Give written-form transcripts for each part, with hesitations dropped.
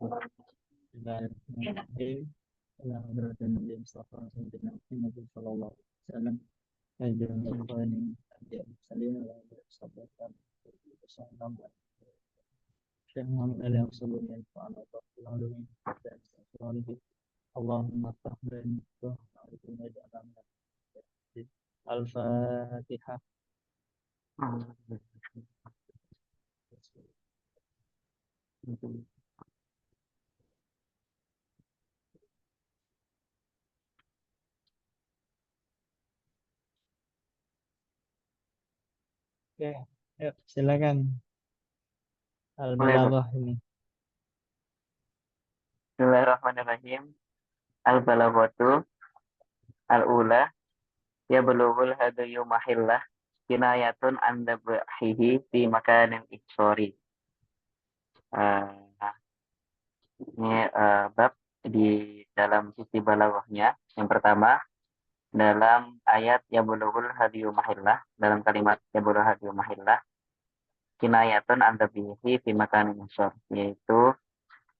Bismillahirrahmanirrahim. Ala hadratin Nabi Mustafa Sayyidina Muhammad sallallahu alaihi wasallam. Ya jami'al khairin ya mursalin wa ala sabatan wasallam. Syekh Muhammad Ali Rasulullah Ta'ala Ta'ala dan sallallahu Allahumma tahbin wa ta'ala ja'alana Al-Fatihah. Oke, yuk silakan Boleh, Bu. Al-Balaghah ini. Bismillahirrahmanirrahim. Al-balaghatu al-ula ya bulughul hadayu mahillah kinayatun an dabhihi fi makanin ihsori. Uh, ini bab di dalam sisi balaghahnya. Yang pertama, dalam ayat ya bulughul hadayu mahillah, dalam kalimat ya bulughul hadayu mahillah kinayatun an dabhihi fi makanin ihsor, yaitu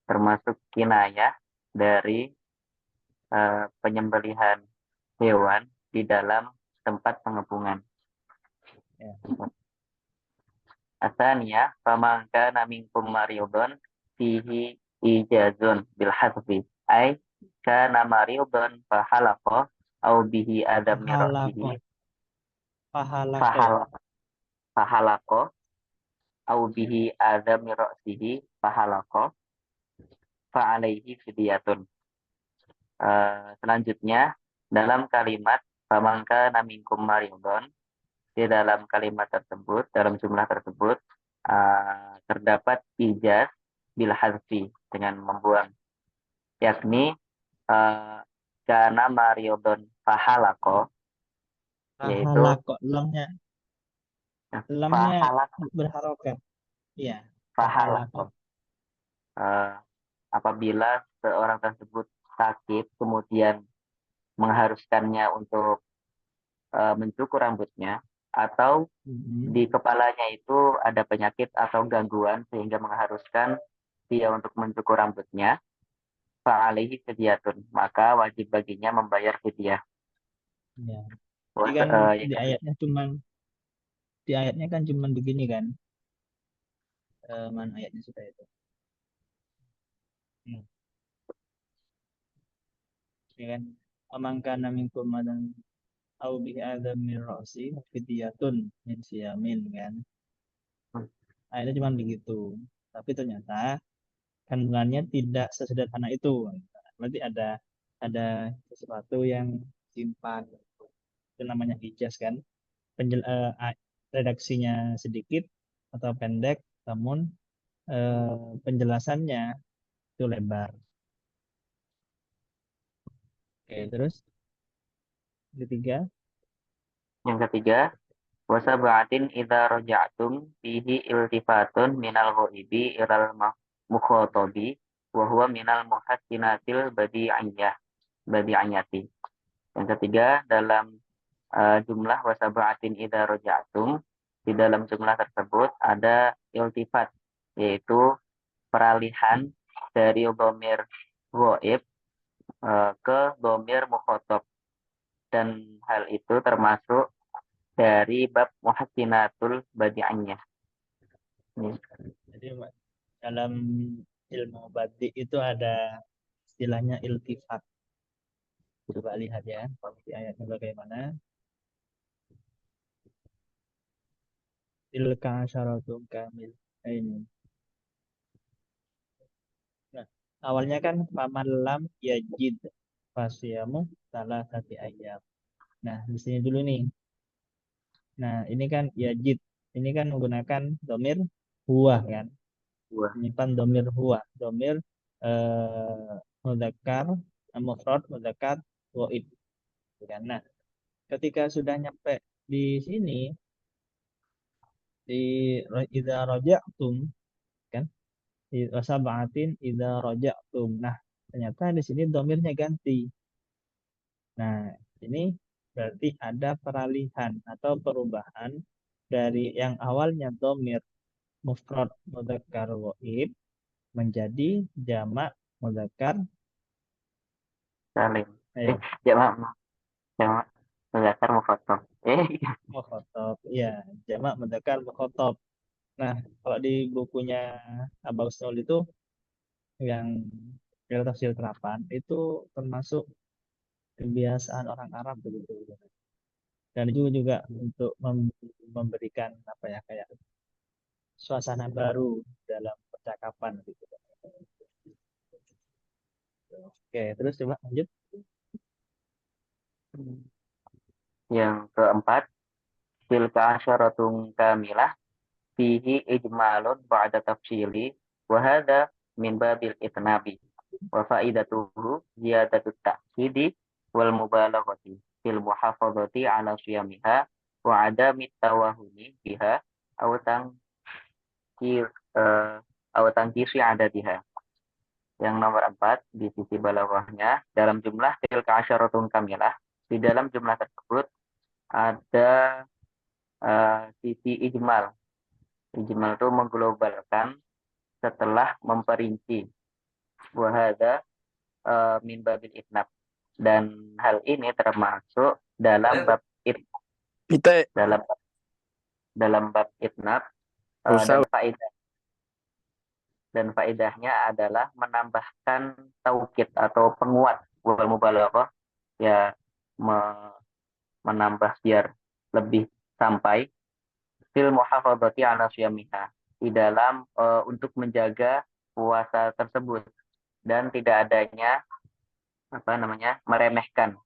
termasuk kinayah dari penyembelihan hewan di dalam tempat pengepungan. Ya. Asalnya, faman kana minkum maridun fihi ijazun bil hadfi. Ai kana maridun fahalaqa au bihi adam min Pahalako, ra'sihi pahalako. fahal fahalaqa au bihi adam min ra'sihi fahalaqa fa alaihi fidyatun. Selanjutnya dalam kalimat faman kana minkum maridun, di dalam kalimat tersebut, dalam jumlah tersebut, terdapat ijaz bil hadfi dengan membuang, yakni kana mariodon fahalako, yaitu Pahalako, lamnya fahalako, berharokat. Iya, pahalako. fahalako. Uh, Apabila seorang tersebut sakit, kemudian mengharuskannya untuk mencukur rambutnya, atau di kepalanya itu ada penyakit atau gangguan sehingga mengharuskan dia untuk mencukur rambutnya, fa'alaihi fidyatun, maka wajib baginya membayar fidyah. Ya. Jadi kan Yang di ayatnya kan cuman begini kan. Mana ayatnya sudah itu. Hmm. Ya kan. Amangkana minkum madan au bi adam min ra'si fidyatun min siyamin kan. Ayatnya cuma begitu. Tapi ternyata kandungannya tidak sesederhana itu. Berarti ada sesuatu yang simpan. Itu namanya hijaz kan. Redaksinya sedikit atau pendek, namun penjelasannya itu lebar. Oke, terus ketiga, ketiga, wasaba'atin idza raja'tum fihi iltifatun minal ghaibi ilal mukhatabi wa huwa minal muhassinatil badi'iyati. Yang ketiga, dalam jumlah wasaba'atin idza raja'tum, di dalam jumlah tersebut ada iltifat, yaitu peralihan dari dhamir ghaib ke dhamir mukhatab, dan hal itu termasuk dari bab muhassinatul badi'iyah. jadi dalam ilmu batik itu ada istilahnya iltifat. Coba lihat ya, di ayatnya bagaimana. Tilka syaratun kamil. Nah, ini. Nah, awalnya kan paman lam yajid fasiyamu salah satu ayat. Nah, di sini dulu nih. Nah, ini kan yajid. Ini kan menggunakan domir huwa kan. Wah, Menyimpan domir huwa. Domir mudzakkar, mufrad, mudzakkar, waib. Kan? Nah, ketika sudah nyampe di sini, di idza raja'tum kan, di wasab'atin idza raja'tum. Nah, ternyata di sini domirnya ganti. Nah, ini berarti ada peralihan atau perubahan dari yang awalnya domir mufrad mudzakkar waib menjadi jamak mudzakkar. Salim. Ayo, Jamak, jamak, muzakkar mukhatab. mukhatab. Iya, jamak mudzakkar mukhatab. Nah, kalau di bukunya Abah Usnul itu yang tafsir terapan itu termasuk kebiasaan orang Arab begitu. Dan itu juga untuk memberikan apa ya kayak suasana baru dalam percakapan gitu. Oke, terus coba lanjut. Yang keempat, tilka asyaratun kamilah fihi ijmalun ba'da tafsili wa hadha min babil itnabi wa faidatuhu ziyadatut ta'kidi wal mubalaghati fil muhafadhati ala siyamiha wa adami tawahuni biha aw tangkir aw tangkisi adadiha. Yang nomor 4 di sisi balaghahnya dalam jumlah tilka asyaratun kamilah, di dalam jumlah tersebut ada sisi ijmal. Ijmal itu mengglobalkan setelah memperinci. Wahada min babil itnab. Dan hal ini termasuk dalam bab Kita dalam dalam bab itnab usah dan faedahnya adalah menambahkan taukid atau penguat wal mubalaghah, ya, menambah biar lebih sampai fil muhafadzati ala syamiha, di dalam untuk menjaga puasa tersebut dan tidak adanya meremehkan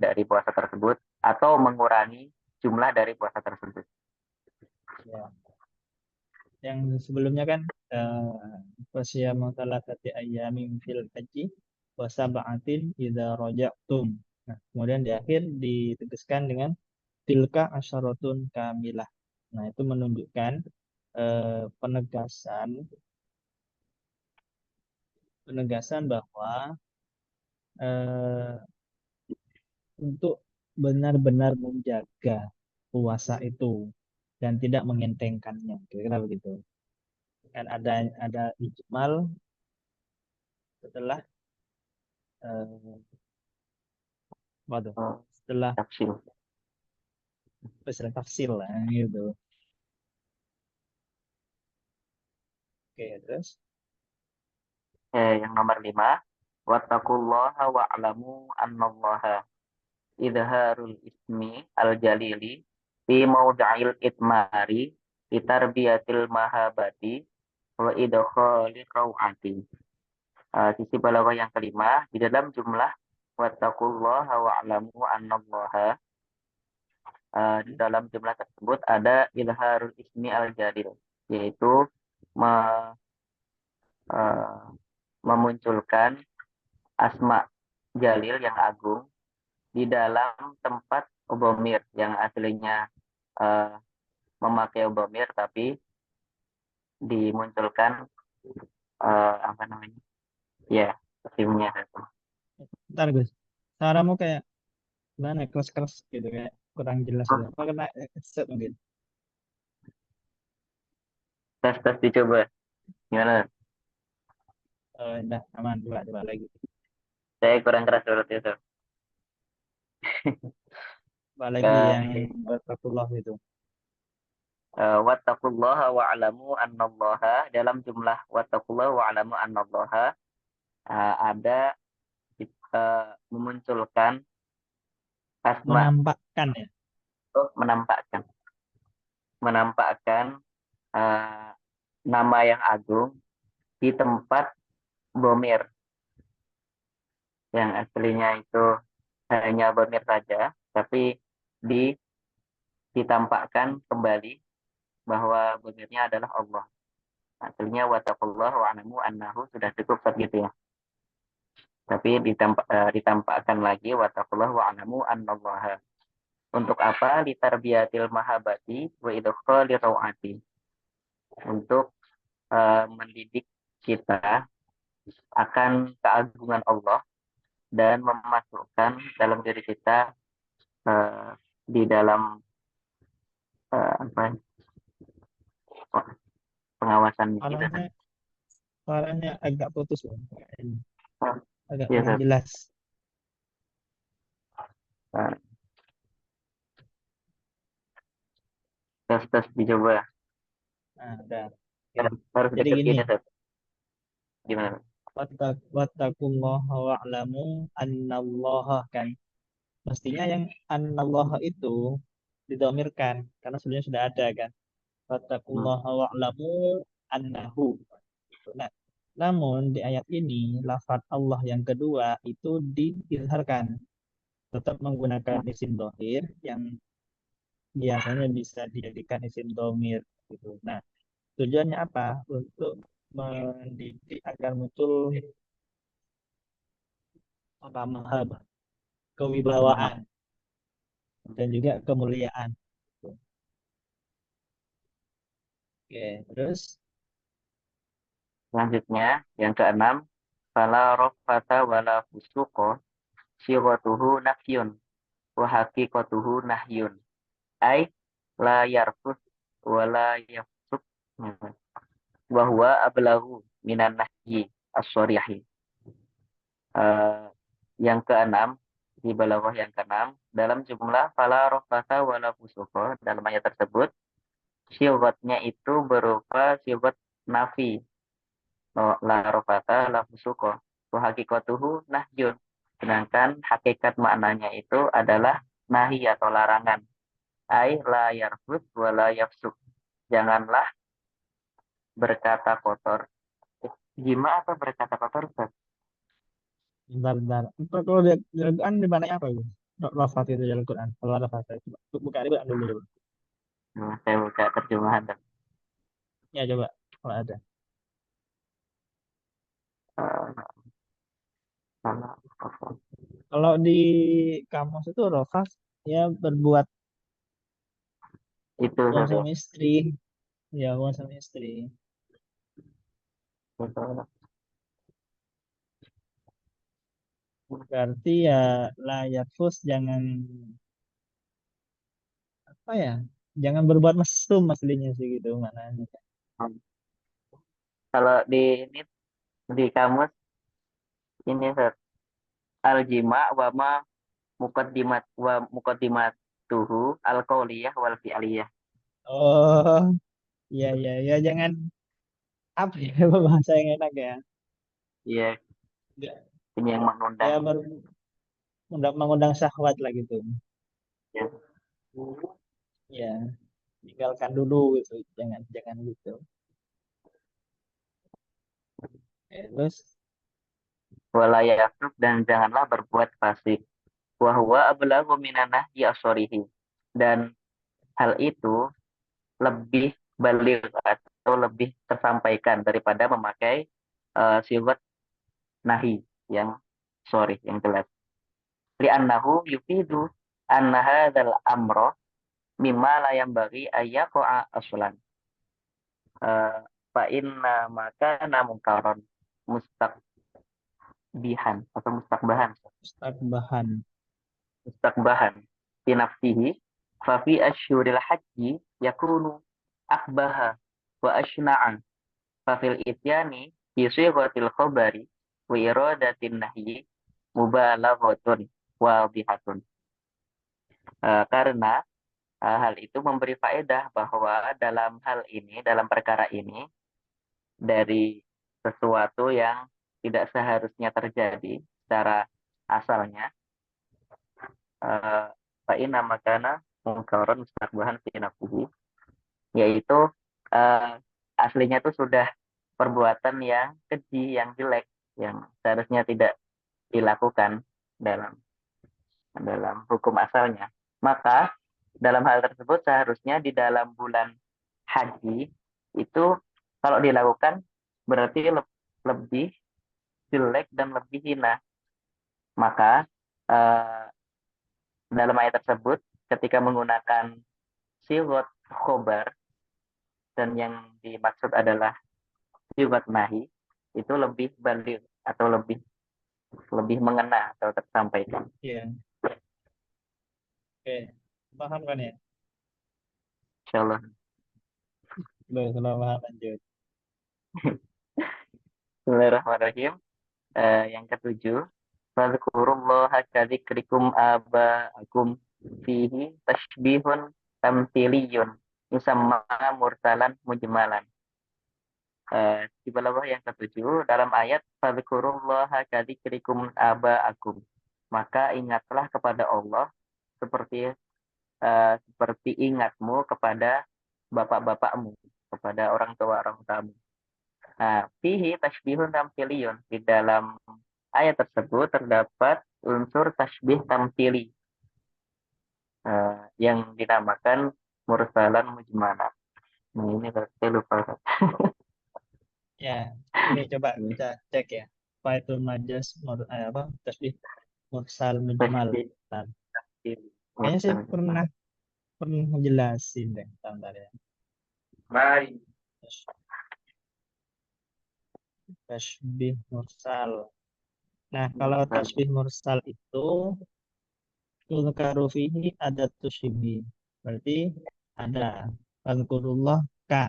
dari puasa tersebut atau mengurangi jumlah dari puasa tersebut. Ya. Yang sebelumnya kan wasiyam thalathati ayyamin fil haji wa sab'atin idza raja'tum. Nah, kemudian di akhir ditegaskan dengan tilka asyaratun kamilah. Nah, itu menunjukkan penegasan bahwa eh, untuk benar-benar menjaga puasa itu dan tidak mengentengkannya, kira-kira begitu. Kan ada ijmal setelah waduh, setelah Tafsir. tafsir lah gitu. Oke, terus Yang nomor 5, wattaqullaha wa'lamu annallaha idharul ismi al-jalili fi mawda'il itmari fi tarbiyatil mahabati wa idkhali rawati. Sisi balaghah yang kelima, di dalam jumlah wattaqullaha wa'lamu annallaha, di dalam jumlah tersebut ada idharul ismi al-jalil, yaitu me- uh, memunculkan asma jalil yang agung di dalam tempat ubomir yang aslinya uh, memakai ubomir tapi dimunculkan apa namanya, ya, isimnya. ntar Gus, suaramu kayak gimana keras-keras gitu kayak kurang jelas gitu. Apa kena headset mungkin? Tes dicoba gimana, Udah aman, coba lagi. saya kurang keras berarti itu. Coba lagi yang uh, Baratullah itu. Wattaqullaha wa'lamu annallaha, dalam jumlah wattaqullaha wa'lamu annallaha ada memunculkan asma, Menampakkan ya. menampakkan menampakkan uh, nama yang agung di tempat bomir yang aslinya itu hanya bomir saja, tapi ditampakkan kembali bahwa bomirnya adalah Allah. Aslinya wattaqullah wa'lamu annahu sudah cukup segitu ya. Tapi ditampakkan lagi wattaqullah wa'lamu annallaha. Untuk apa? Litarbiyatil mahabati wa idkhali rawati. Untuk mendidik kita akan keagungan Allah dan memasukkan dalam diri kita di dalam apa pengawasan ini. Suaranya Suaranya agak putus, Bang. Oh, Agak iya, kurang Ustaz. jelas. Nah, tes dicoba. Nah, udah. Oke. Harus Jadi deket gini, gini, Ustaz. Gimana? wattaqullaha wa'lamu annallaha kan. Mestinya yang annallaha itu didomirkan karena sebenarnya sudah ada kan. Hmm. Wattaqullaha wa'lamu annahu. Nah, namun di ayat ini lafaz Allah yang kedua itu diizharkan, tetap menggunakan isim dohir yang biasanya bisa dijadikan isim domir gitu. Nah, tujuannya apa? Untuk mendidik agar muncul apa mahabbah, kewibawaan dan juga kemuliaan. Oke, terus Selanjutnya, yang keenam, fala rafata wala fusuqa syighatuhu nafyun wa haqiqatuhu nahyun. Ai la yarfus wala yafsuk wa huwa ablaghu minan nahyi as-sharihi. Eh, yang keenam, di balaghah yang keenam, dalam jumlah fala rafata wala fusuqa, dalam ayat tersebut, syighotnya itu berupa syighot nafi. La rafata la fusuqa wa haqiqatuhu nahyun. Sedangkan hakikat maknanya itu adalah nahi atau larangan. Ai la yarfus wa la yafsuk. Janganlah berkata kotor. Jima atau berkata kotor, Ustaz? bentar. Kalau di Al-Quran di mana apa itu? Lafaz itu dalam Al-Quran. Kalau ada lafaz itu, buka di Quran dulu coba. Nah, saya buka terjemahan. Ya coba kalau ada. Eh, salah. Kalau di kamus itu lafaz ya berbuat Itu hubungan saja. sama istri, ya hubungan sama istri. Berarti ya layak fus jangan apa ya? Jangan berbuat mesum aslinya sih gitu maknanya. Kalau di kamus ini Ustaz, al-jima wa ma muqaddimatuhu al-qauliyah wal fi'liyah. Oh, iya iya ya jangan apa ya bahasa yang enak ya. Iya, Nggak- ini yang Ya mengundang. mengundang syahwat lah gitu. Ya. Ya, tinggalkan dulu gitu. Jangan jangan gitu. Terus Wala ya'sub, dan janganlah berbuat fasik. Wa huwa ablaghu minan nahyi as-sharihi. Dan hal itu lebih balik atau lebih tersampaikan daripada memakai siwat nahi yang sorry, yang jelas. Li'annahu yufidu anna hadzal amra mimma la yanbaghi ayyaqa'a aslan. Eh, Fa inna maka namungkaron mustakbihan atau mustakbahan tambahan. mustakbahan fi nafsihi fa fi asyhuril haji yakunu akbaha wa asna'a fa fil ityani fi sighatil khabari wa iradatin nahyi mubalaghatun wa bihatun. Karena hal itu memberi faedah bahwa dalam hal ini, dalam perkara ini, dari sesuatu yang tidak seharusnya terjadi secara asalnya, fa'inna makana mungkaron mustaqbahan fi nafsihi, yaitu eh, aslinya itu sudah perbuatan yang keji, yang jelek, yang seharusnya tidak dilakukan dalam dalam hukum asalnya. Maka dalam hal tersebut seharusnya di dalam bulan haji itu kalau dilakukan berarti lebih jelek dan lebih hina. Maka eh, dalam ayat tersebut ketika menggunakan siwat khobar dan yang dimaksud adalah siwat nahi, itu lebih balik atau lebih lebih mengena atau tersampaikan. Iya, oke. Paham kan ya? Insyaallah. Baik, kalau paham lanjut. Bismillahirrahmanirrahim. Yang ketujuh, fadhkurullaha kadzikrikum aba'akum fihi tashbihun tamthiliyun yusamma mursalan mujmalan. Di bawah yang ketujuh dalam ayat fadhkurullaha kadzikrikum aba'akum. Maka ingatlah kepada Allah seperti ingatmu kepada bapak-bapakmu, kepada orang tua-orang tamu. Nah, fihi tashbihun tamthiliyun. Di dalam ayat tersebut terdapat unsur tasbih tamthili yang dinamakan mursalan mujmalan. Nah, ini berarti lupa. Ya, ini coba kita cek ya. Apa itu tasbih mursal mujmal. Tasbih Bentar. tamthili. Kayaknya saya Mursal pernah ngejelasin deh, bentar ya. mujmalan. Tasbih mursal. Nah, kalau tasbih mursal itu yuzkaru fihi ada tusyibih. Berarti ada fadhkurullah ka.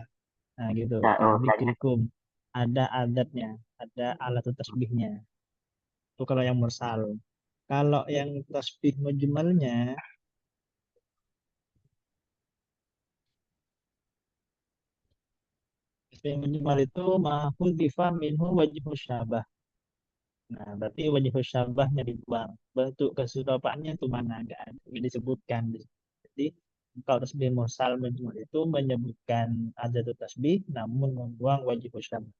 Nah, gitu. Nah, kayaknya Kadzikrikum. Ada adatnya, ada alat tasbihnya. Itu kalau yang mursal. Kalau yang tasbih mujmalnya, tasbih mujmal itu mahudhifa minhu wajhu syabah. Nah, berarti wajhu syabahnya dibuang. Bentuk keserupaannya itu mana? Nggak ada, nggak disebutkan. Jadi, kalau tasbih mursal mujmal itu menyebutkan adat tasbih, namun membuang wajhu syabah.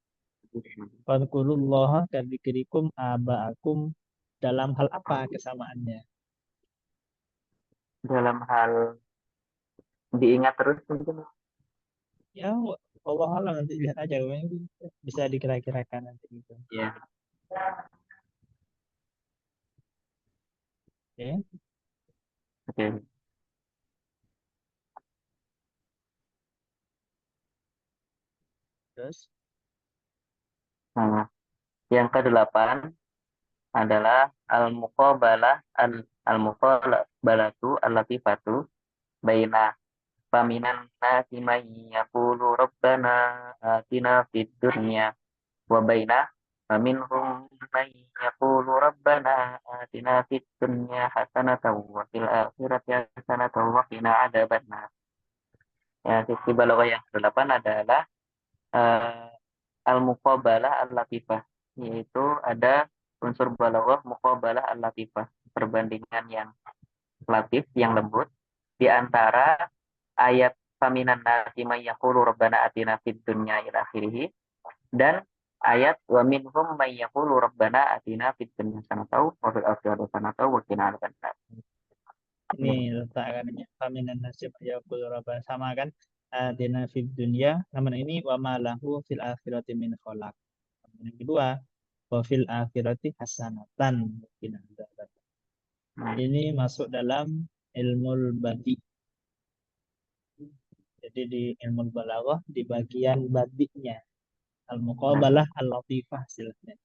Fadhkurullaha kadzikrikum aba'akum, dalam hal apa kesamaannya? dalam hal diingat terus mungkin. Ya, Allah Allah nanti lihat aja, bisa dikira-kirakan nanti gitu. Ya, Ya, oke. terus Nah, yang kedelapan adalah al-muqabalah al-muqabalatu al-latifatu baina faminan nasi may yaqulu rabbana atina fid dunya wa baina faminhum may yaqulu rabbana atina fid dunya hasanatan wa fil akhirati hasanatan wa qina adzabannar. Ya, sisi balaghah yang kedelapan adalah eh, al-muqabalah al-latifah, yaitu ada unsur balaghah muqabalah al-latifah, perbandingan yang latif, yang lembut di antara ayat faminan nasi may yaqulu rabbana atina fid dunya ila akhirih dan ayat wa minhum may yaqulu rabbana atina fid dunya hasanatan wa fil akhirati hasanatan wa qina adzabannar. ini letakkannya faminan nasib ya rabbana, sama kan, atina fid dunya, namun ini wa ma lahu fil akhirati min khalaq. Yang kedua, wa fil akhirati hasanatan wa qina adzabannar. Ini masuk dalam ilmu badi. Jadi di ilmu balaghah di bagian badinya, al-muqabalah al-latifah istilahnya.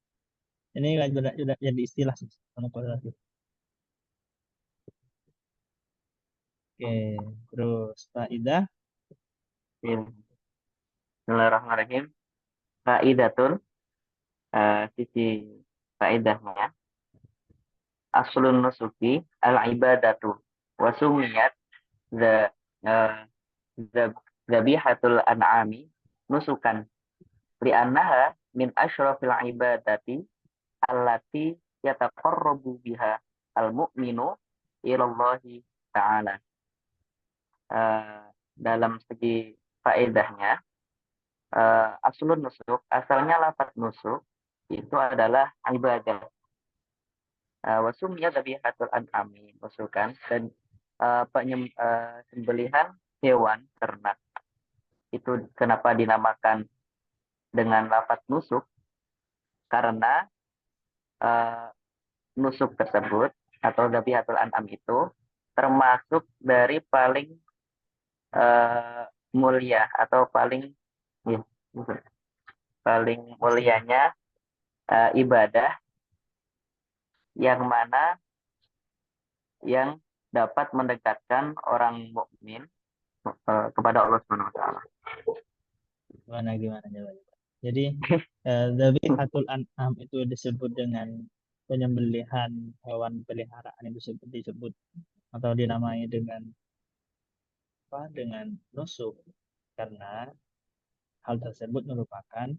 Ini sudah jadi istilah sih, al-muqabalah. Oke, terus faidah. Bismillahirrahmanirrahim. Faidatun, sisi faidahnya, aslun nusuki al-ibadatu wa sumiyat za eh, zabihatul an'ami nusukan li'annaha min asyrafil ibadati allati yataqarrabu biha al-mu'minu ilallahi ta'ala. Eh, dalam segi faedahnya, aslun nusuk, asalnya lafaz nusuk itu adalah ibadah. Wasumnya dhabihatul an'ami, nusukan, dan sembelihan hewan ternak. Itu kenapa dinamakan dengan lafaz nusuk? Karena uh, nusuk tersebut atau dhabihatul an'am itu termasuk dari paling mulia atau ya, paling mulianya ibadah yang mana yang dapat mendekatkan orang mukmin kepada Allah Subhanahu wa taala. Gimana gimana jawabnya? Jadi Dhabihatul An'am itu disebut dengan penyembelihan hewan peliharaan, itu disebut atau dinamai dengan apa? Dengan nusuk, karena hal tersebut merupakan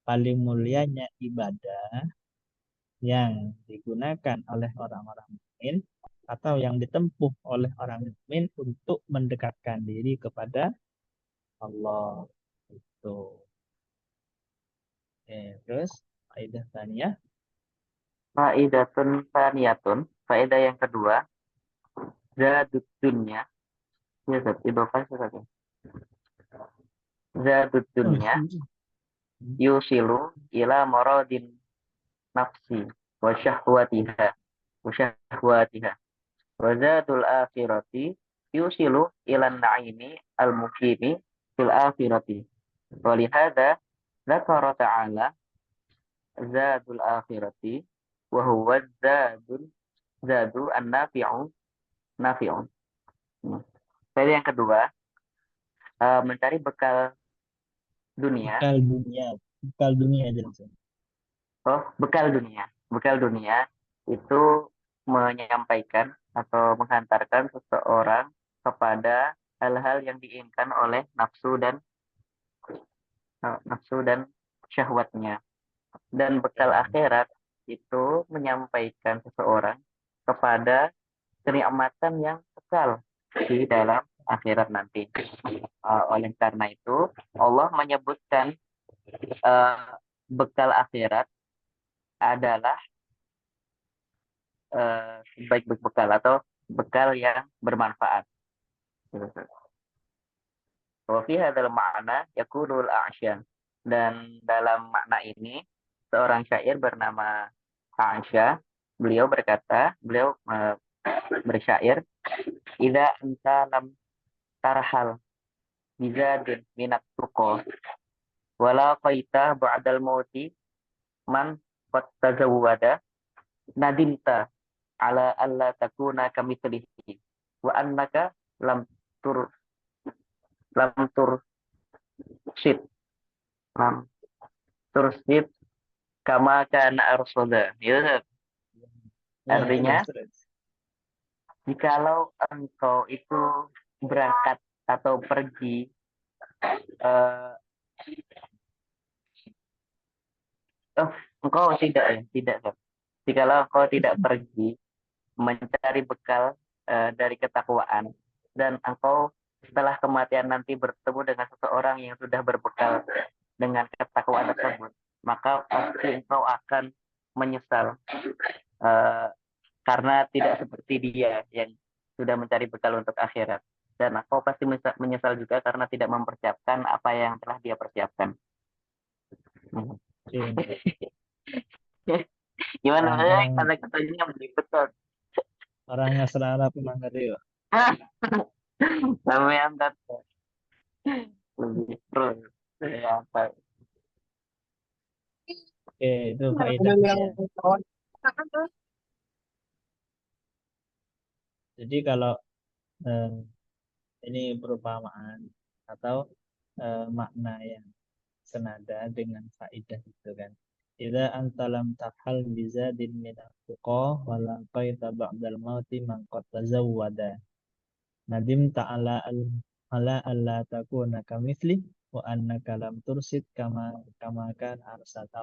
paling mulianya ibadah yang digunakan oleh orang-orang mukmin atau yang ditempuh oleh orang mukmin untuk mendekatkan diri kepada Allah. Itu. Terus faedah tanya. Faidatun saniyatun. Faedah yang kedua, zadud dunya. Ya, Zat, idhofah Zat, ya. Zadud dunya yusilu ila maradin nafsi wa syahwatiha wa syahwatiha. Wa zadul akhirati yusilu ila naimi al-mukimi fil akhirati. Wa lihada dzakara ta'ala zadul akhirati wa huwa zadu an-nafi'u nafi'un. Jadi yang kedua, mencari bekal dunia. Bekal dunia jelas. Oh, bekal dunia. Bekal dunia itu menyampaikan atau menghantarkan seseorang kepada hal-hal yang diinginkan oleh nafsu dan syahwatnya. Dan bekal akhirat itu menyampaikan seseorang kepada kenikmatan yang kekal di dalam akhirat nanti. Oleh karena itu, Allah menyebutkan bekal akhirat adalah sebaik-baik bekal atau bekal yang bermanfaat. Wa fi hadzal ma'na yaqulul a'syan. Dan dalam makna ini seorang syair bernama A'sya, beliau berkata, beliau bersyair, idza anta lam tarhal bizadin minat tuqa wala qaita ba'dal mauti man qad tazawwada nadimta ala alla takuna kamitslihi wa annaka lam tur lam tursid lam tursid kama kana arsalda. Ya, artinya jikalau engkau itu berangkat atau pergi engkau tidak jikalau engkau tidak pergi mencari bekal dari ketakwaan dan engkau setelah kematian nanti bertemu dengan seseorang yang sudah berbekal dengan ketakwaan tersebut, maka pasti engkau akan menyesal karena tidak seperti dia yang sudah mencari bekal untuk akhirat, dan engkau pasti menyesal juga karena tidak mempersiapkan apa yang telah dia persiapkan. Gimana kata-katanya betul. Orangnya selera pemangkat ya. Sampai antar lebih pro apa? Itu faedahnya. Jadi kalau ini perumpamaan atau makna yang senada dengan faedah itu kan. Idza anta lam tafhal bizadin min al-tuqa wala qaita ba'dal mauti man qad tazawwada. Nadim ta'ala ala alla takuna kamitsli wa annaka lam tursid kama kan arsada.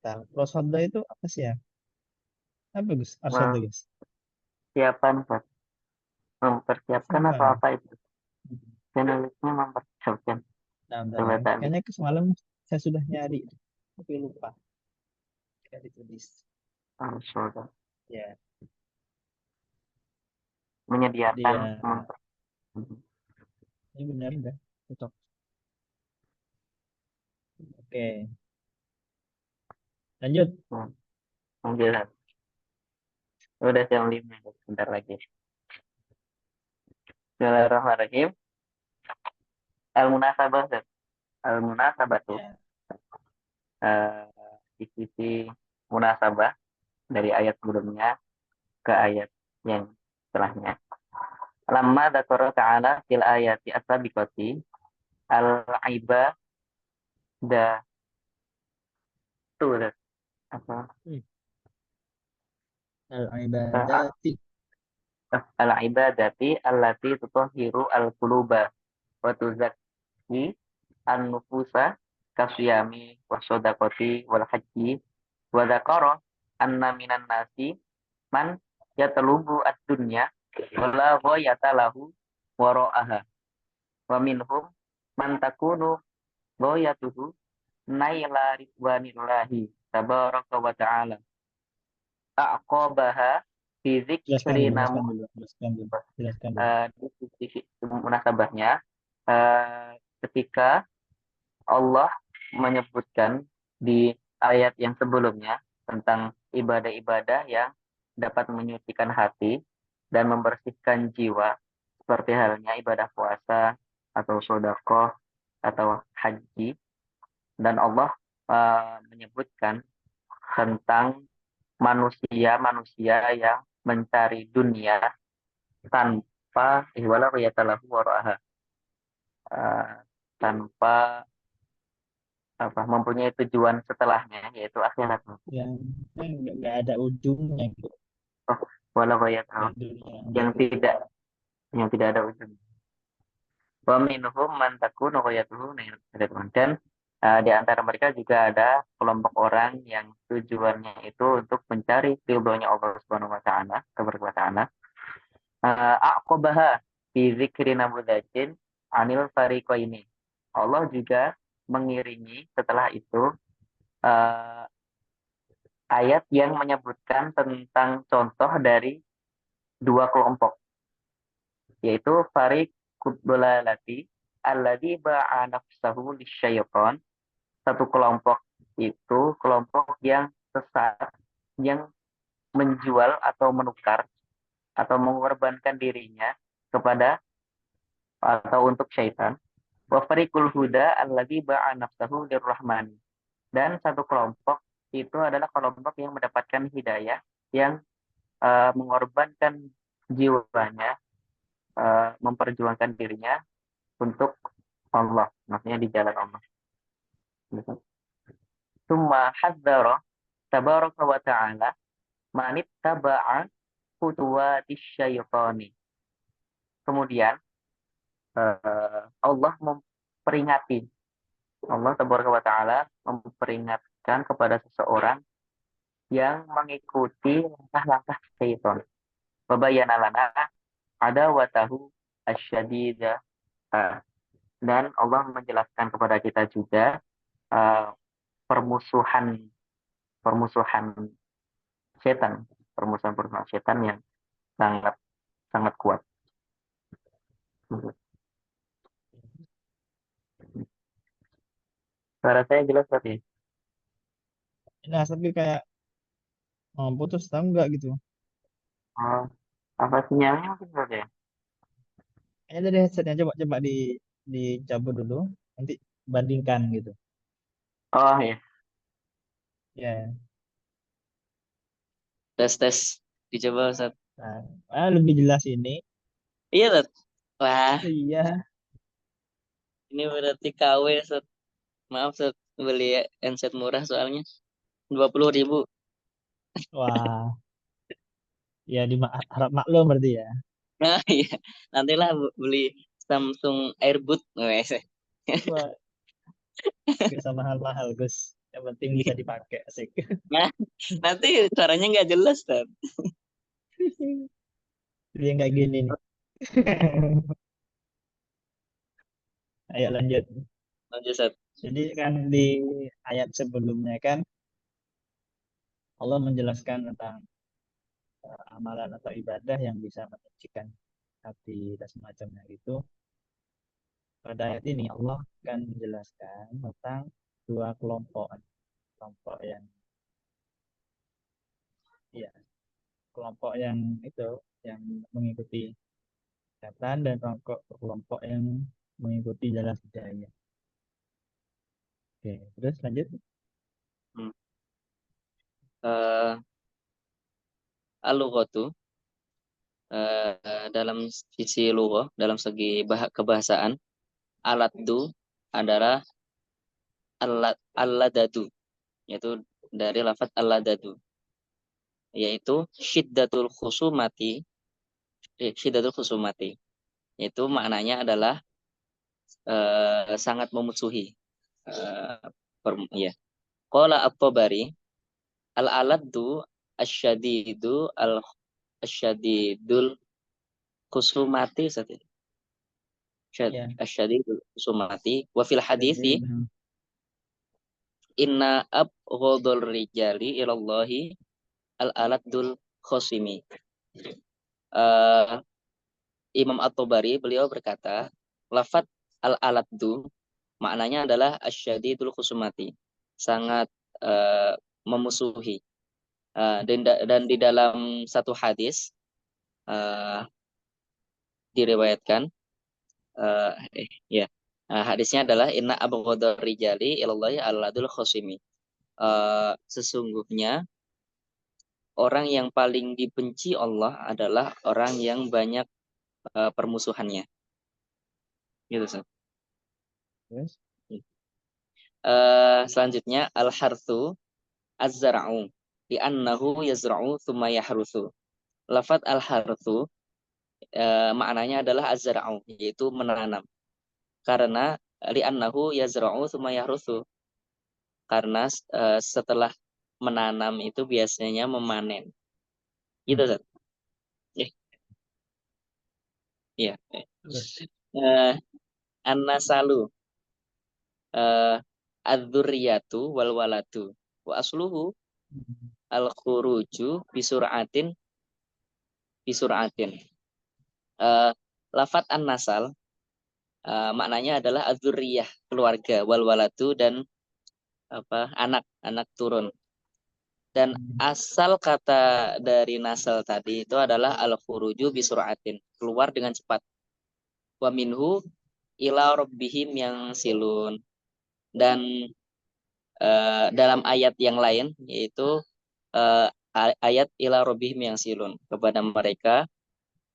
Arsada itu apa sih ya? Apa Gus? Arsada Gus. Siapan, Pak. Mempersiapkan Siapa? atau apa itu? Penulisnya mempersiapkan. Kayaknya semalam saya sudah nyari, tapi lupa. Tidak ditulis. Arsada. Ya. Menyediakan. Ini benar enggak? Cocok. Oke. Lanjut. Lanjut. Udah jam 5, sebentar lagi. Bismillahirrahmanirrahim. Al-munasabah. Al-munasabah tuh di sisi munasabah dari ayat sebelumnya ke ayat yang setelahnya. Lamma dzakara ta'ala fil ayati as-sabiqati al-ibadah Tuh, Ustaz. Apa? Al-ibadati. Al-ibadati allati tutahhiru al-quluba wa tuzakki an-nufusa kasyami wa shadaqati wal haji wa dzakara anna minan nasi man yatlubu ad-dunya wa la ghayata lahu wara'aha wa minhum man takunu ghayatuhu naila ridwanillahi tabaraka wa ta'ala aqabaha fi Jelaskan dzikri dulu, namu jelaskan dulu, jelaskan dulu, jelaskan dulu. di munasabahnya ketika Allah menyebutkan di ayat yang sebelumnya tentang ibadah-ibadah yang dapat menyucikan hati dan membersihkan jiwa seperti halnya ibadah puasa atau sedekah atau haji, dan Allah menyebutkan tentang manusia-manusia yang mencari dunia tanpa ihwala yatalahu wara'aha, tanpa mempunyai tujuan setelahnya yaitu akhirat. Yang nggak ada ujungnya gitu. Oh, walau yatalahu, Kayak dunia yang gitu. tidak ada ujung. Wa minhum man takunu ghayatuhu nailul, dan di antara mereka juga ada kelompok orang yang tujuannya itu untuk mencari ridhonya Allah Subhanahu wa taala, tabaraka wa taala. Aqabaha fi dzikri namudzajin anil fariqaini. Allah juga mengiringi setelah itu eh, ayat yang menyebutkan tentang contoh dari dua kelompok, yaitu fariqud dhalalati alladzi ba'a nafsahu lisyaitan. Satu kelompok itu kelompok yang sesat, yang menjual atau menukar atau mengorbankan dirinya kepada atau untuk syaitan. Wa fariqul huda alladzi ba'a nafsahu lirrahman. Dan satu kelompok itu adalah kelompok yang mendapatkan hidayah, yang mengorbankan jiwanya, memperjuangkan dirinya untuk Allah, maksudnya di jalan Allah. Summa hadzara tabaraka wa ta'ala manittaba'a khutuwatis syaitani. Kemudian Allah memperingati, Allah tabaraka wa ta'ala memperingatkan kepada seseorang yang mengikuti langkah-langkah syaitan. Wabayana lana adawatahu asyadidah. Dan Allah menjelaskan kepada kita juga permusuhan permusuhan permusuhan setan yang sangat sangat kuat. Suara saya jelas tadi. Nah, tapi kayak putus tahu nggak gitu. Oh, apa sinyalnya mungkin saja? Kayaknya dari headsetnya coba dicabut dulu, nanti bandingkan gitu. Oh ya, Ya, Tes dicoba Ustaz. nah, lebih jelas ini. Iya Ustaz. Wah, Iya, ini berarti KW Ustaz. Maaf Ustaz, beli handset murah soalnya 20.000. wah, ya harap maklum berarti ya. Nah iya, nantilah beli Samsung Airboot. Wes. Wah, nggak sama mahal-mahal, Gus. Yang penting bisa dipakai, asik. Nah, nanti suaranya nggak jelas Ustaz. Jadi yang kayak gini nih. Ayo lanjut. Lanjut Ustaz. Jadi kan di ayat sebelumnya kan Allah menjelaskan tentang amalan atau ibadah yang bisa menyucikan hati dan semacamnya itu. Pada ayat ini Allah akan menjelaskan tentang dua kelompok, kelompok yang ya kelompok yang itu yang mengikuti setan dan kelompok yang mengikuti jalan hidayah. Oke, terus lanjut. Hmm. Al-lughatu dalam sisi lughah, dalam segi kebahasaan, aladdu adalah aladadu. yaitu dari lafadz al-ladadu, yaitu syiddatul khusumati, yaitu maknanya adalah sangat memusuhi. Ya. Qala at-Tabari al-aladdu asyadidu asyadidul khusumati Ya. asyadidul khusumati wa fil Jadi hadithi memang inna abghadul rijali ilallahi al-aladul khosimi. Imam At-Tabari beliau berkata, lafadz al-aladdu maknanya adalah asyadidul khusumati, sangat memusuhi. Dan di dalam satu hadis diriwayatkan, hadisnya adalah inna abghadar rijali ilallahi al-aladul khosimi. Sesungguhnya orang yang paling dibenci Allah adalah orang yang banyak permusuhannya. Gitu, Ustaz. terus Selanjutnya al-harthu az-zar'u li'annahu yazra'u thumma yahruthu. Lafadz al-harthu maknanya adalah az-zar'u, yaitu menanam. Karena li'annahu yazra'u thumma yahruthu. Karena setelah menanam itu biasanya memanen. Gitu, Ustaz. Iya. An-nasalu adzurriyatu wal waladu wa asluhu al-khuruju bisuratin. Lafat an-nasal maknanya adalah adzurriyah, keluarga, wal waladu, dan anak turun. Dan asal kata dari nasal tadi itu adalah al-khuruju bisuratin, keluar dengan cepat. Wa minhu ila rabbihim yang silun. Dan dalam ayat yang lain yaitu ayat ila rabbihim yang silun, kepada mereka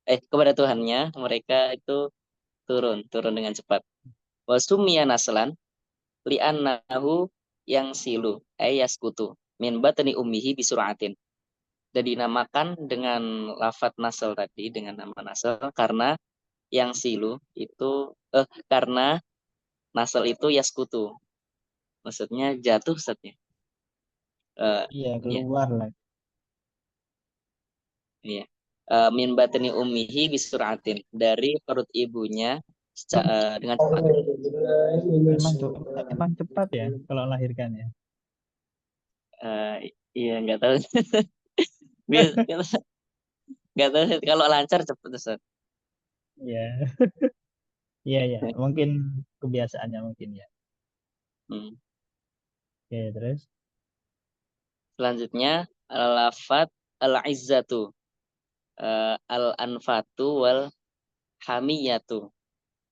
kepada Tuhannya mereka itu turun dengan cepat. Wasummiya naslan li'annahu yang silu yaskutu min batni ummihi bisur'atin. Dan dinamakan dengan lafadz nasl tadi, dengan nama nasl, karena yang silu itu karena nasl itu yaskutu, maksudnya jatuh setnya. iya keluar lah. Iya. Min batni ummihi bisur'atin, dari perut ibunya dengan cepat. Emang cepat ya kalau lahirkan ya. Iya, nggak tahu. Nggak tahu kalau lancar cepat, Ustaz. Iya. Iya, mungkin kebiasaannya mungkin ya. Oke, terus Selanjutnya lafadz al-izzatu al-anfatu wal hamiyatu.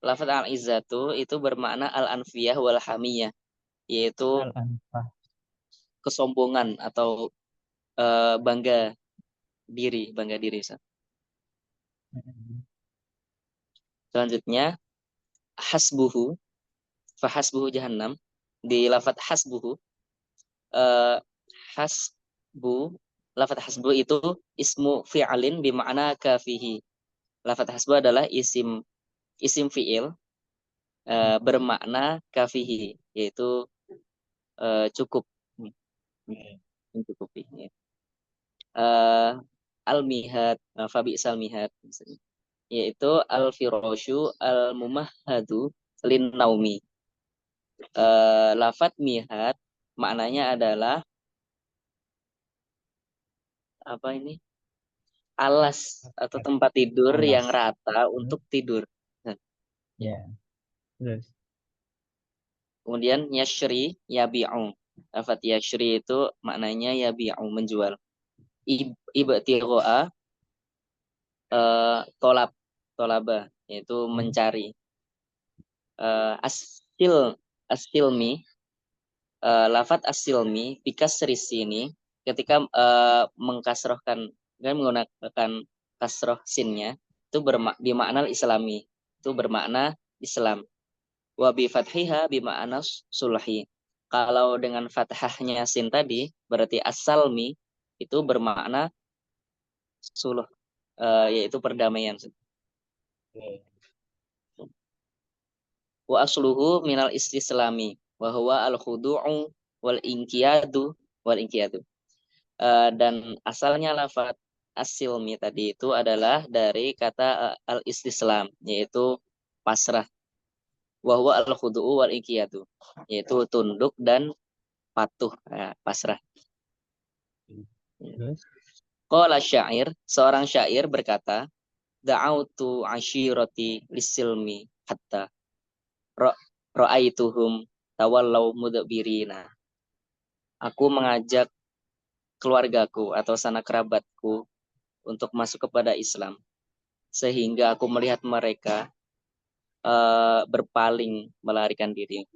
Lafadz al-izzatu itu bermakna al-anfiyah wal hamiyah, yaitu al-anfah. kesombongan atau bangga diri. Ustaz. Selanjutnya hasbuhu, fahasbuhu jahannam. Di lafadz hasbuhu, lafadz hasbu itu ismu fi'alin bima'na kafihi. Lafadz hasbu adalah isim fi'il bermakna kafihi, yaitu cukup, mencukupi. Ya. Al-mihad, fabi'sal mihad, yaitu al-firasyu al-mumahhadu lin naumi. Lafadz mihad maknanya adalah alas atau tempat tidur yang rata untuk tidur. Ya. Terus Kemudian yashri yabi'u. Lafadz yashri itu maknanya yabi'u, menjual. Ibtigha'a tolaba, yaitu mencari. Asilmi, lafadz asilmi bikasri sini, ketika mengkasrohkan dan menggunakan kasroh sinnya, itu bermakna islami, itu bermakna Islam. Wa bi fathiha bi ma'ana sulhi, Kalau dengan fathahnya sin tadi, berarti as-salmi itu bermakna suluh, yaitu perdamaian. Oke. Wa asluhu minal istislami wa huwa al-khudu'u wal inqiyadu. Dan asalnya lafaz as-silmi tadi itu adalah dari kata al-istislam, yaitu pasrah. Wa huwa al-khudu'u wal inqiyadu, yaitu tunduk dan patuh, pasrah. Terus Qala syair, seorang syair berkata, da'autu ashirati lisilmi hatta ra'aituhum tawallau mudbirina. Aku mengajak keluargaku atau sanak kerabatku untuk masuk kepada Islam, sehingga aku melihat mereka berpaling melarikan diri.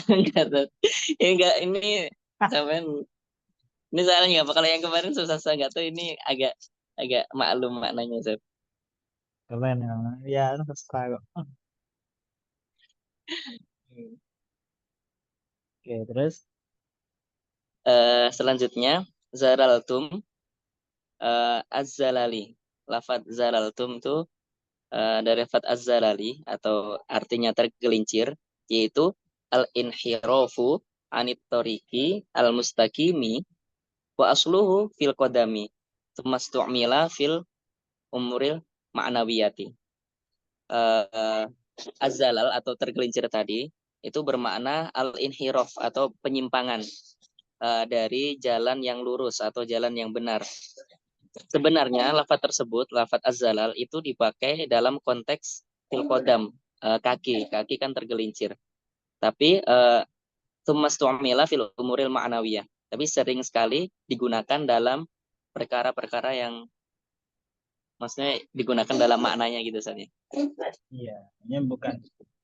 Enggak, ini sampean ini soalnya apa, kalau yang kemarin susah nggak tuh, ini agak agak maklum maknanya, Zat. keren ya. Ya, terserah kok. Oke, terus Selanjutnya zaraltum, az-zalali. Lafaz zaraltum itu dari lafaz az-zalali atau artinya tergelincir, yaitu al-inhirafu anit tariqi al-mustaqimi wa asluhu fil qadami tsumma stu'mila fil umuril ma'nawiyati. Az-zalal atau tergelincir tadi itu bermakna al-inhiraf atau penyimpangan dari jalan yang lurus atau jalan yang benar. Sebenarnya lafaz tersebut, lafaz az-zalal itu dipakai dalam konteks fil qadam, kaki kan tergelincir. Tapi tsumma stu'mila fil umuril ma'nawiyah. Tapi sering sekali digunakan dalam perkara-perkara yang maksudnya digunakan dalam maknanya gitu saja. iya, ini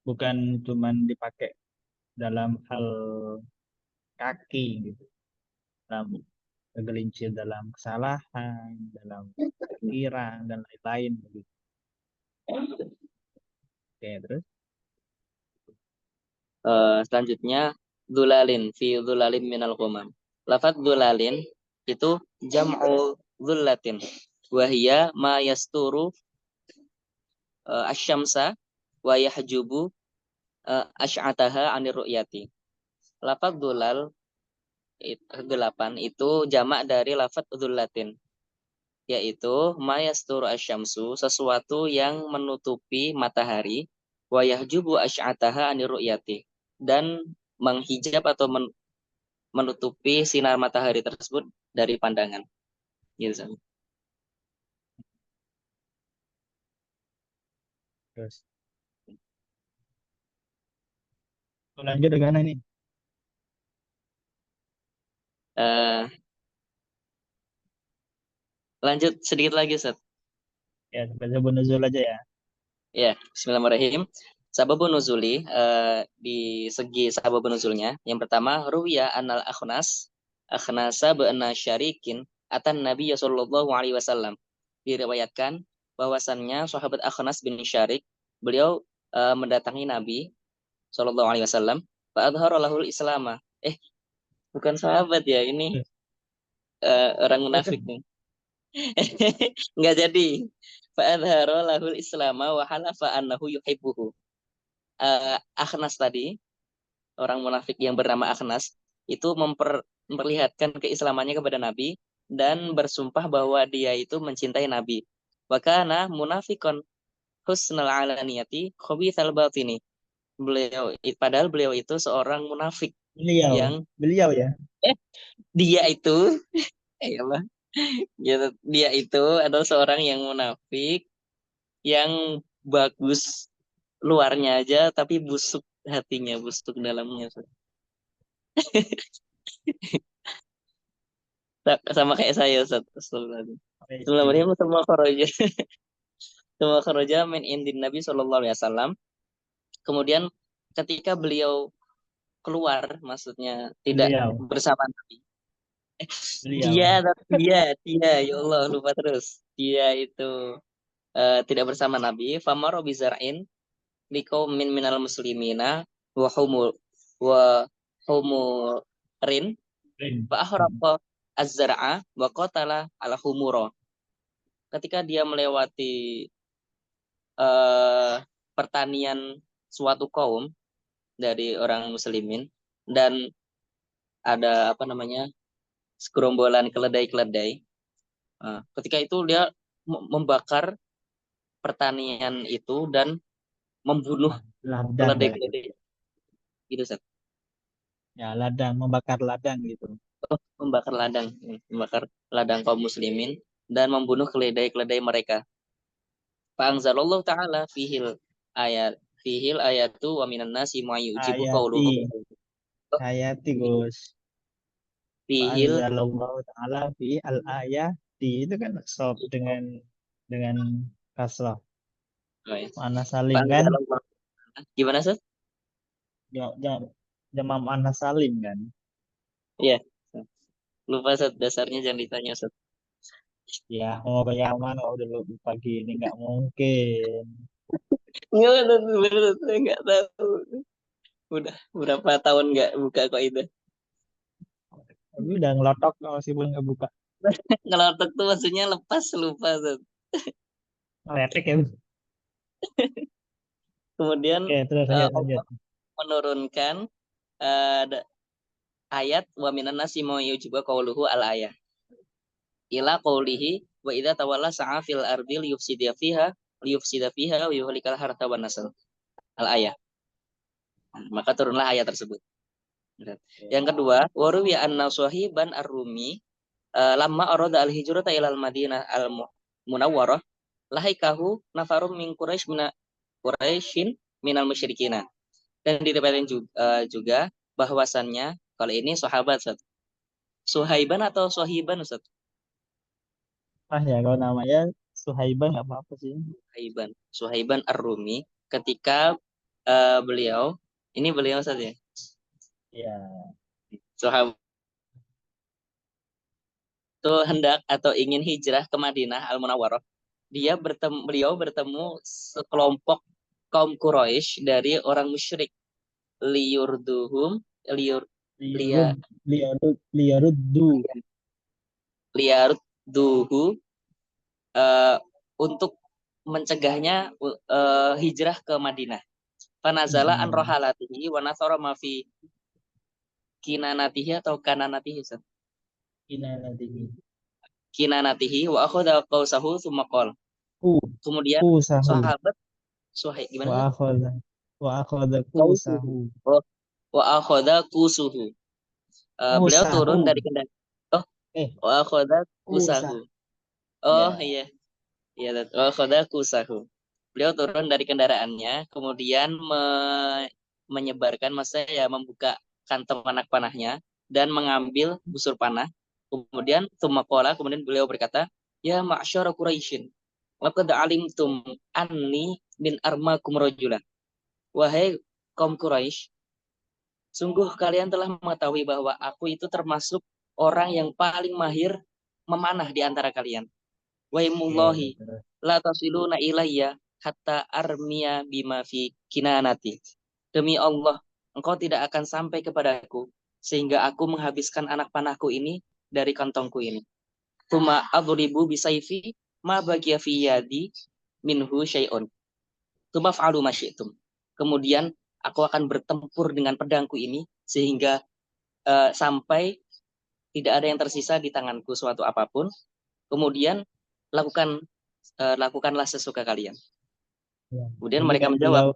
bukan cuman dipakai dalam hal kaki gitu, dalam tergelincir dalam kesalahan, dalam pikiran dan lain-lain begitu. Oke, terus Selanjutnya dulalin fi dulalin minal ghamam. Lafaz dulalin itu jam'u dullatin. Wahia ma yasturu asyamsa wa yahjubu asy'ataha anir ru'yati. Lafaz dulal kegelapan itu jamak dari lafaz dullatin, yaitu ma yasturu asyamsu, sesuatu yang menutupi matahari, wa yahjubu asy'ataha anir ru'yati, dan menghijab atau menutupi sinar matahari tersebut dari pandangan. Gitu. terus lanjut dengan ini. Lanjut sedikit lagi, Ustaz. Ya, sebab nuzul aja ya. Ya, bismillahirrahmanirrahim. Sababun nuzuli, di segi sababun nuzulnya, yang pertama ruwiya anal akhnasa ba'na syarikin atan Nabi sallallahu alaihi wasallam. Diriwayatkan bahwasannya sahabat Akhnas bin Syarik, beliau mendatangi Nabi sallallahu alaihi wasallam, fa adhara lahul islama. Bukan sahabat ya, ini orang munafik nih. Enggak jadi. Fa adhara lahul islama wa halafa annahu yuhibbuhu. Akhnas tadi, orang munafik yang bernama Akhnas, itu memperlihatkan keislamannya kepada Nabi dan bersumpah bahwa dia itu mencintai Nabi. Wa kana munafiqon husnul alaniyati khabithal batini. Padahal beliau itu seorang munafik yang Beliau ya. dia itu apa? Gitu, dia itu adalah seorang yang munafik yang bagus luarnya aja tapi busuk hatinya, busuk dalamnya. Sama kayak saya, Ustaz. Bismillahirrahmanirrahim. Semua kharaja min indin Nabi sallallahu alaihi wasallam. Kemudian ketika beliau keluar, maksudnya tidak bersama Nabi. Dia, ya Allah, lupa terus. Dia itu tidak bersama Nabi. Famaro bizar'in, liqaumin minal muslimina wa humurin fa ahraqa az-zar'a wa qatala al-humura. Ketika dia melewati pertanian suatu kaum dari orang muslimin dan ada segerombolan keledai-keledai. Ketika itu dia membakar pertanian itu dan membunuh Ladang kayak gitu. keledai-keledai gitu, Ustaz. Ya, ladang, membakar ladang gitu. Membakar ladang kaum muslimin dan membunuh keledai-keledai mereka. Fa'anzalallahu ta'ala fihil ayatu wa minan nasi ma yujibu qawluhu Ayati Gus. fihil Anzalallahu ta'ala fi al-ayati itu kan sob dengan kasrah. Mana salim kan? Fa'anzalallahu. Gimana, Ustaz? Jama mana salim kan? Iya. Lupa, Ustaz, dasarnya jangan ditanya, Ustaz. Ya, mau ke yang mana udah lupa gini nggak mungkin. Nggak tahu. Udah berapa tahun nggak buka kaidah. Tapi udah ngelotok meskipun nggak buka. Ngelotok tuh maksudnya lepas, lupa, Ustaz. Ngeletek ya. Kemudian Oke, terus Allah lanjut. menurunkan ayat wa minan nasi ma yujibu qawluhu al-ayah ila qawlihi wa idza tawalla sa'a fil ardi liyufsida fiha wa yuhlikal harta wan nasl al-ayah. Maka turunlah ayat tersebut. Yang kedua, waruwi anna sahiban ar-rumi lamma arada al-hijrata ila al-madinah al-munawwarah lahikahu nafarum min quraisyin minal musyrikina. Dan diriwayatkan juga bahwasannya kalau ini sahabat, Ustaz. Suhaiban atau Sohiban, Ustaz? Ya kalau namanya Suhaiban nggak apa-apa sih. Suhaiban Ar-Rumi ketika beliau Ustaz ya. Ya. Sahabat itu hendak atau ingin hijrah ke Madinah Al-Munawwarah. Beliau bertemu sekelompok kaum Quraisy dari orang musyrik liyurduhum liyarudduhu untuk mencegahnya hijrah ke Madinah. Fanazala an rohalatihi wa nasara ma fi kinanatihi atau kananatihi. Kinanatihi wa akhadha qausahu tsumma qala. Kemudian sahabat Suhaib gimana? Wa akhadha qusahu. Wa akhadha qusuhu. Beliau turun dari kendaraan. Wa akhadha qusahu. Iya. Iya, wa akhadha qusahu. Beliau turun dari kendaraannya, kemudian menyebarkan, membuka kantong anak panahnya dan mengambil busur panah. Kemudian kemudian beliau berkata, ya ma'syara Quraisyin, laqad alimtum anni min armakum rajulan. Wahai kaum Quraisy, sungguh kalian telah mengetahui bahwa aku itu termasuk orang yang paling mahir memanah di antara kalian. Waimullahi la tasiluna ilayya hatta armiya bima fi kinanati. Demi Allah, engkau tidak akan sampai kepadaku sehingga aku menghabiskan anak panahku ini dari kantongku ini. Tuma adribu bisayfi ma baqiya fi yadi minhu syai'un. Tuma fa'alu ma syi'tum. Kemudian aku akan bertempur dengan pedangku ini sehingga sampai tidak ada yang tersisa di tanganku suatu apapun. Kemudian lakukanlah sesuka kalian. Ya. Kemudian mereka menjawab,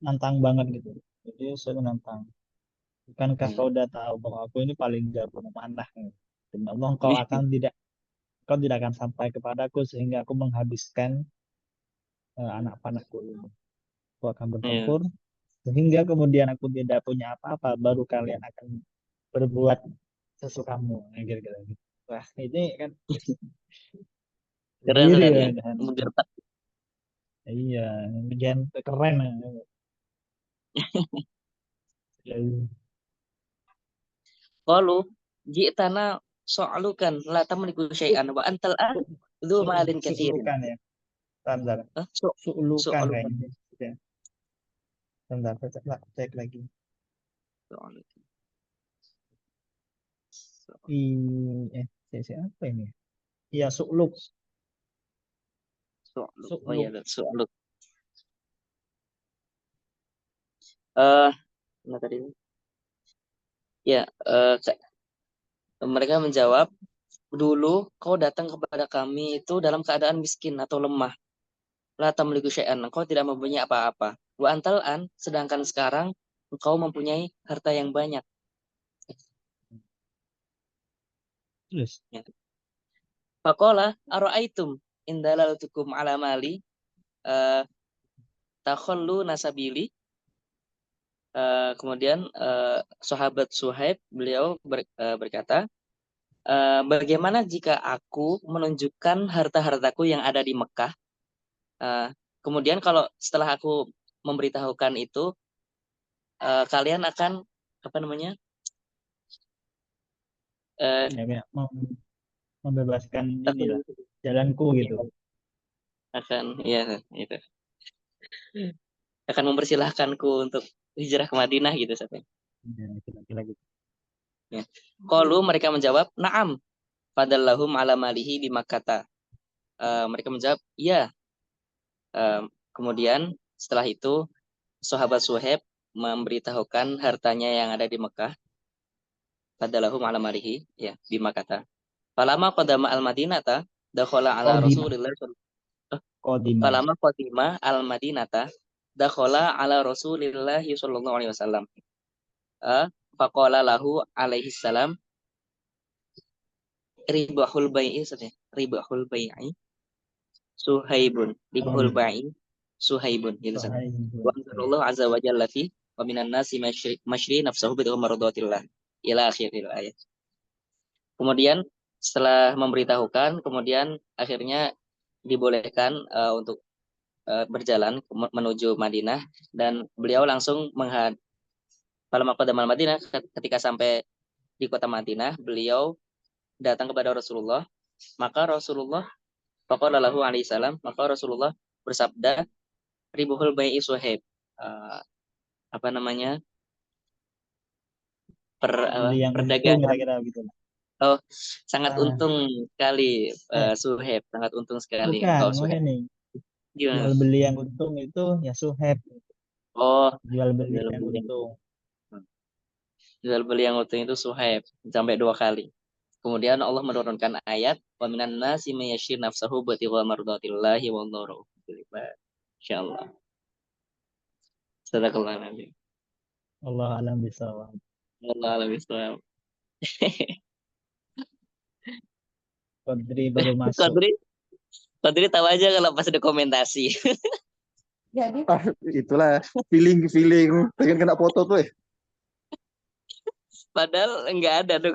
nantang banget gitu. Jadi saya menantang. Bukankah kau udah tahu bahwa aku ini paling jago memanah? Demi Allah, kau tidak akan sampai kepadaku sehingga aku menghabiskan anak panahku ini. Aku akan bertempur sehingga kemudian aku tidak punya apa-apa, baru kalian akan berbuat sesukamu. Gitu. Wah, ini kan keren ya. Iya, bagian keren. Qalu ji'tana so'alukan la tamliku syai'an wa antal dzu malin katsirin. Su'lukan ya. Su'lukan kayaknya. Bentar, cek lagi. Siapa ini? Iya, su'luk. Oh iya, Su'luk. su'luk. Nah tadi ya, mereka menjawab, dulu kau datang kepada kami itu dalam keadaan miskin atau lemah. La tamliku syai'an, engkau tidak mempunyai apa-apa. Wa antal an, sedangkan sekarang engkau mempunyai harta yang banyak. Terus, Ya. Faqala ara'aitum in dalaltukum ala mali takhallu nasabili. Kemudian sahabat Suhaib beliau berkata, bagaimana jika aku menunjukkan harta-hartaku yang ada di Mekah? Kemudian kalau setelah aku memberitahukan itu, kalian akan apa namanya? ya kayak membebaskan inilah jalanku gitu. Akan ya itu akan mempersilahkanku untuk hijrah ke Madinah gitu sampai. Ya, lagi. Ya. Qalu, mereka menjawab, na'am, fadallahum ala malihi di Makkah. Mereka menjawab, iya. Kemudian setelah itu sahabat Suhaib memberitahukan hartanya yang ada di Mekah. Fadallahum ala malihi, ya, di Makkah. Falama qadama al-Madinata dakhala ala Rasulillah. Qadimah. Falama qadima al-Madinata dakhala ala Rasulillah sallallahu alaihi wasallam. Faqala lahu alaihi salam, ribahul bai'i ribahul bai'i Suhaibun gitu sana. Wa anzalallahu azza wa jalla fi wa minan nasi masyri nafsahu bi mardatillah ila akhiril ayat. Kemudian setelah memberitahukan, kemudian akhirnya dibolehkan untuk berjalan menuju Madinah, dan beliau langsung pada Madinah, ketika sampai di kota Madinah, beliau datang kepada Rasulullah. Maka Rasulullah faqala lahu alaihi salam, maka Rasulullah bersabda, ribuhul bai'i Suhaib. Apa namanya? Perdagangan. Kira-kira gitu. Oh, sangat untung sekali Suhaib, sangat untung sekali. Bukan, Suhaib. nih. Gimana? Jual beli yang untung itu ya Suhaib. Oh, jual beli yang untung. Jual beli yang untung itu Suhaib sampai 2 kali. Kemudian Allah menurunkan ayat, wa minan nasi may yashri nafsahu batigha mardatillahi wallahu bil ibad. Insyaallah. Sadaqallahu alazim. Allah alam bisawab. Allah alam bisawab. Kodri baru masuk. Kodri tahu aja kalau pas dokumentasi. Jadi itulah feeling pengen kena foto tuh. Padahal enggak ada dong.